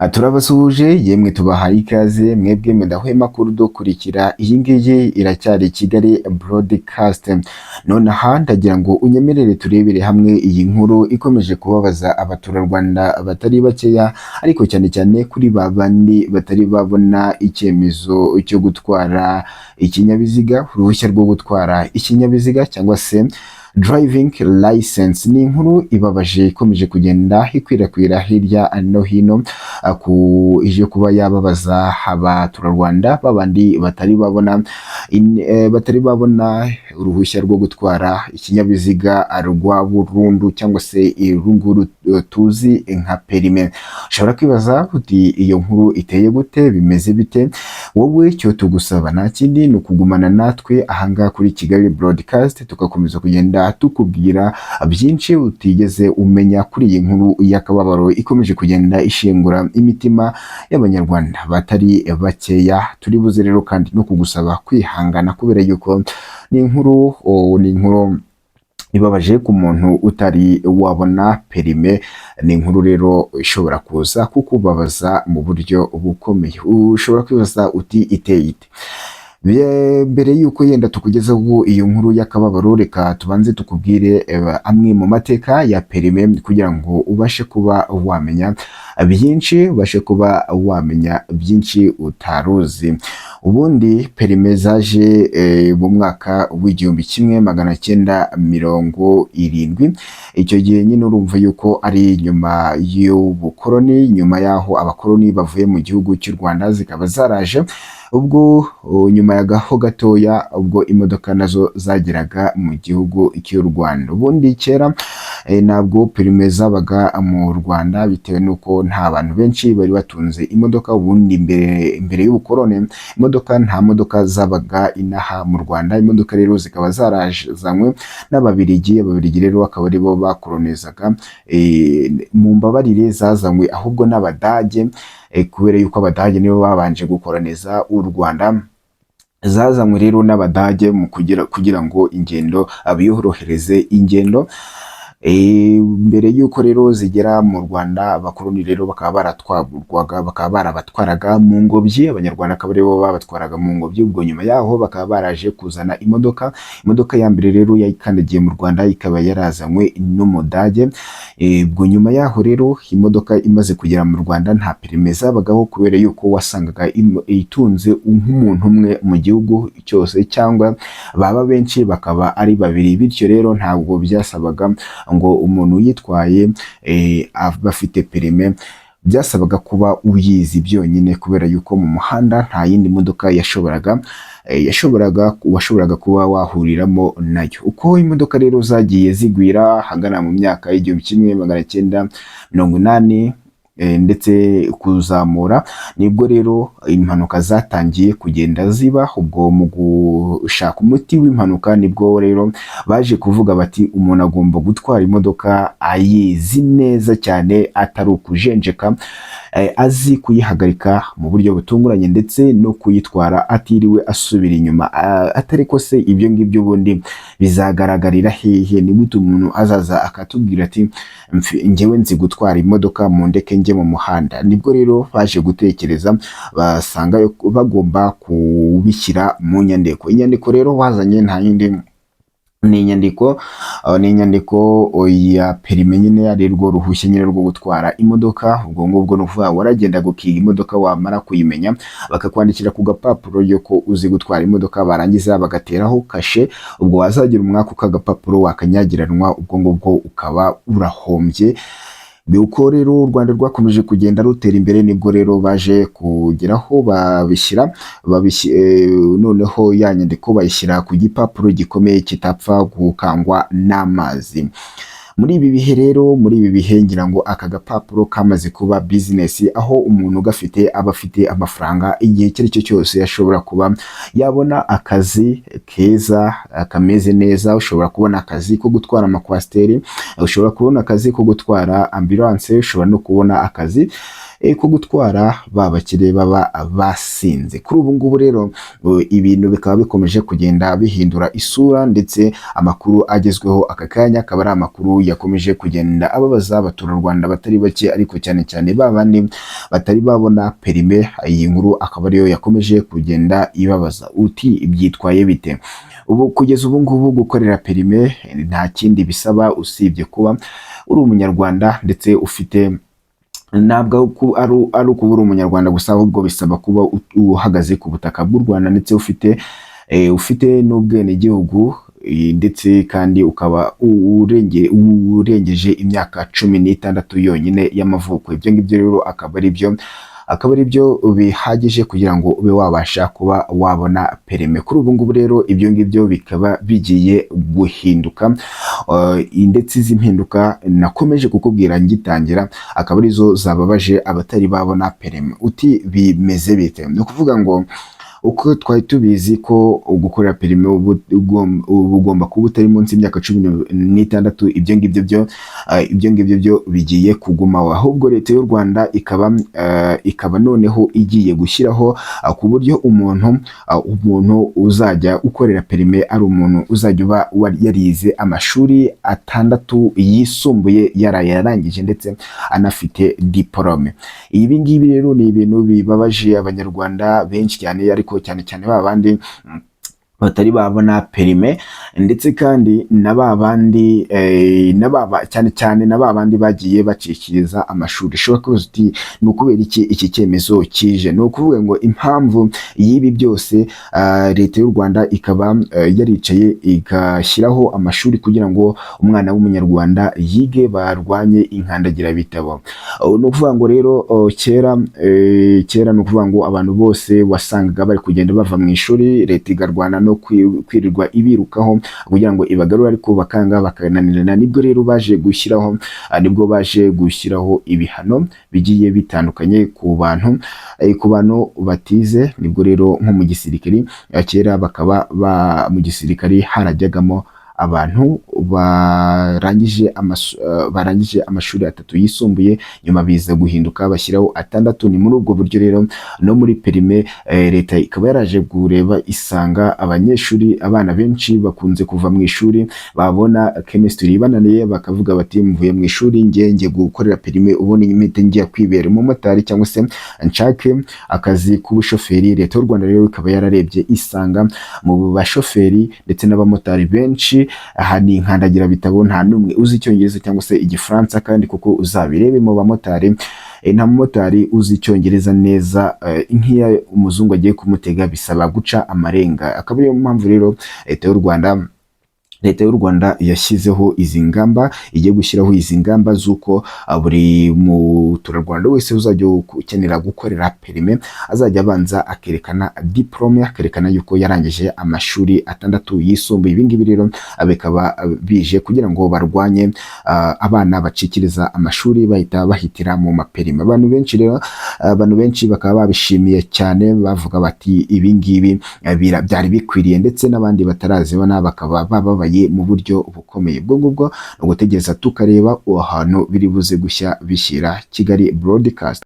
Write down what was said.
Turabasuhuje yemwe tubahaye ikaze mwebwe mudahwema kudukurikira. Iyi ngiyi iracyari Kigali Broadcast. Nonaha ndagira ngo unyemerere turebere hamwe iyi nkuru ikomeje kubabaza abaturarwanda batari bakeya, ariko cyane cyane kuri babandi batari babona icyemezo cyo gutwara ikinyabiziga, uruhushya rwo gutwara ikinyabiziga cyangwa se driving license. Ni inkuru ibabaje ikomeje kugenda ikwirakwira hirya no hino ku ije kuba yababaza abaturarwanda babandi batari babona uruhushya rwo gutwara ikinyabiziga rwa burundu cyangwa se irunguru tuzi nka perime. Ushobora kwibaza uti iyo nkuru iteye gute, bimeze bite? Wowe cyo tugusaba nta kindi ni ukugumana natwe ahangaha kuri Kigali Broadcast, tugakomeza kugenda tukubwira byinshi utigeze umenya kuri iyi nkuru y'akababaro ikomeje kugenda ishengura imitima y'abanyarwanda batari bakeya. Turi buze rero kandi no kugusaba kwihangana kubera yuko ni inkuru ibabaje ku muntu utari wabona perime. Ni inkuru rero ishobora kuza kukubabaza mu buryo bukomeye. Ushobora kwibaza uti iteye ite? Mbere yuko yenda tukugezaho iyo nkuru y'akababaro, reka tubanze tukubwire amwe mu mateka ya perime kugira ngo ubashe kuba wamenya byinshi utaruzi. Ubundi perime zaje mu mwaka w'1970. Icyo gihe nyine urumva yuko ari nyuma y'ubukoloni, nyuma y'aho abakoloni bavuye mu gihugu cy'u Rwanda zikaba zaraje. Ubwo nyuma y'agaho gatoya ubwo imodoka nazo zageraga mu gihugu cy'u Rwanda. Ubundi kera ntabwo perime zabaga mu Rwanda bitewe n'uko nta bantu benshi bari batunze imodoka. Ubundi mbere y'ubukoloni nta modoka zabaga inaha mu Rwanda. Imodoka rero zikaba zarazanywe n'Ababiligi. Ababiligi rero akaba ari bo bakolonizaga, mu mbabarire zazanywe ahubwo n'Abadage, kubera yuko Abadage nibo babanje gukoloniza u Rwanda. Zazanywe rero n'Abadage mu kugira ngo ingendo abiyorohereze ingendo. Mbere yuko rero zigera mu Rwanda, abakoloni rero bakaba barabatwaraga mu ngobyi. Abanyarwanda akaba aribo babatwaraga mu ngobyi. Ubwo nyuma yaho bakaba baraje kuzana imodoka ya mbere rero yayikandagiye mu Rwanda ikaba yarazanywe n'Umudage. Ubwo nyuma yaho rero imodoka imaze kugera mu Rwanda nta perime zabagaho, kubera yuko wasangaga itunze nk'umuntu umwe mu gihugu cyose, cyangwa baba benshi bakaba ari babiri. Bityo rero ntabwo byasabaga ngo umuntu yitwaye bafite perime, byasabaga kuba uyizi byonyine, kubera yuko mu muhanda nta yindi modoka washoboraga kuba wahuriramo nayo. Uko imodoka rero zagiye zigwira hagana mu myaka y'1980 ndetse kuzamura, nibwo rero impanuka zatangiye kugenda ziba. Ubwo mu gushaka umuti w'impanuka nibwo rero baje kuvuga bati umuntu agomba gutwara imodoka ayizi neza cyane, atari ukujenjeka, azi kuyihagarika mu buryo butunguranye ndetse no kuyitwara atiriwe asubira inyuma. Atari ko se ibyo ngibyo ubundi bizagaragarira hehe? Ni gute umuntu azaza akatubwira ati njyewe nzi gutwara imodoka mu ndeke njye mu muhanda? Nibwo rero baje gutekereza basanga bagomba kubishyira mu nyandiko. Inyandiko rero wazanye nta yindi ni inyandiko ya perime nyine, ari rwo ruhushya nyine rwo gutwara imodoka. Ubwo ngubwo nuvuga waragenda gukiga imodoka, wamara kuyimenya bakakwandikira ku gapapuro yuko uzi gutwara imodoka, barangiza bagateraho kashe. Ubwo wazagira umwaka ukagapapuro wakanyagiranwa, ubwo ngubwo ukaba urahombye. Uko rero u Rwanda rwakomeje kugenda rutera imbere, nibwo rero baje kugeraho noneho ya nyandiko bayishyira ku gipapuro gikomeye kitapfa gukangwa n'amazi. Muri ibi bihe ngira ngo aka gapapuro kamaze kuba business, aho umuntu gafite aba afite amafaranga igihe icyo ari cyo cyose. Ashobora kuba yabona akazi keza kameze neza. Ushobora kubona akazi ko gutwara amakwasiteri, ushobora kubona akazi ko gutwara ambulance, ushobora no kubona akazi ko gutwara babakire baba basinze. Kuri ubu ngubu rero ibintu bikaba bikomeje kugenda bihindura isura, ndetse amakuru agezweho aka kanya akaba ari amakuru yakomeje kugenda ababaza abaturarwanda batari bake, ariko cyane cyane babandi batari babona perime. Iyi nkuru akaba ariyo yakomeje kugenda ibabaza, uti byitwaye bite? Ubu kugeza ubu ngubu gukorera perime nta kindi bisaba usibye kuba uri umunyarwanda, ndetse ufite ntabwo ari ukuba uri umunyarwanda gusa, ahubwo bisaba kuba uhagaze ku butaka bw'u Rwanda, ndetse ufite n'ubwenegihugu, ndetse kandi ukaba urengeje imyaka 16 yonyine y'amavuko. Ibyo ngibyo rero akaba ari byo bihagije kugira ngo ube wabasha kuba wabona perime. Kuri ubu ngubu rero ibyo ngibyo bikaba bigiye guhinduka, ndetse izi mpinduka nakomeje kukubwira ngitangira akaba arizo zababaje abatari babona perime. Uti bimeze bite? Ni ukuvuga ngo uko twari tubizi ko gukorera perime ugomba kuba utari munsi y'imyaka 16, ibyo ngibyo byo bigiye kugumaho, ahubwo leta y'u Rwanda ikaba noneho igiye gushyiraho ku buryo umuntu uzajya ukorera perime ari umuntu uzajya uba yarize amashuri 6 yisumbuye, yarangije ndetse anafite diplome. Ibi ngibi rero ni ibintu bibabaje abanyarwanda benshi cyane, ariko cyane cyane babandi batari babona perime, ndetse kandi na babandi cyane na babandi bagiye bacikiriza amashuri. Shobora kubaza uti ni ukubera iki cyemezo kije? Ni ukuvuga ngo impamvu y'ibi byose leta y'u Rwanda ikaba yaricaye igashyiraho amashuri kugira ngo umwana w'umunyarwanda yige, barwanye inkandagira bitabo. Ni ukuvuga ngo rero kera ni ukuvuga ngo abantu bose wasangaga bari kugenda bava mu ishuri, leta igarwana no kwirirwa ibirukaho kugira ngo ibagarure, ariko bakanga bakananirana. Nibwo rero baje gushyiraho ibihano bigiye bitandukanye ku bantu batize. Nibwo rero nko mu gisirikari kera bakaba mu gisirikari harajyagamo abantu barangije amashuri 3 yisumbuye, nyuma biza guhinduka bashyiraho 6. Ni muri ubwo buryo rero no muri perime leta ikaba yaraje kureba isanga abana benshi bakunze kuva mu ishuri, babona chemistry bananiye bakavuga bati mvuye mu ishuri ngiye gukorera perime, ubone imite ngiye kwibera umumotari cyangwa se nshake akazi k'ubushoferi. Leta y'u Rwanda rero ikaba yararebye isanga mu bashoferi ndetse n'abamotari benshi aha ni inkandagira bitabo, nta numwe uzi icyongereza cyangwa se igifaransa, kandi kuko uzabirebe mu bamotari nta mumotari uzi icyongereza neza, nk'iya umuzungu agiye kumutega bisaba guca amarenga. Akaba ariyo mpamvu rero leta y'u Rwanda yashyizeho izi ngamba, igiye gushyiraho izi ngamba z'uko buri muturarwanda wese uzajya ukenera gukorera perime azajya abanza akerekana diplome, akerekana yuko yarangije amashuri 6 yisumbuye. Ibi ngibi rero bikaba bije kugira ngo barwanye abana bacikiriza amashuri bahitira mu maperime. Abantu benshi bakaba babishimiye cyane, bavuga bati ibi ngibi byari bikwiriye, ndetse n'abandi batarazibona bakaba bababaye mu buryo bukomeye. Ubwo ngubwo ugutegereza tukareba ahantu biri buze gushya bishyira Kigali Broadcast.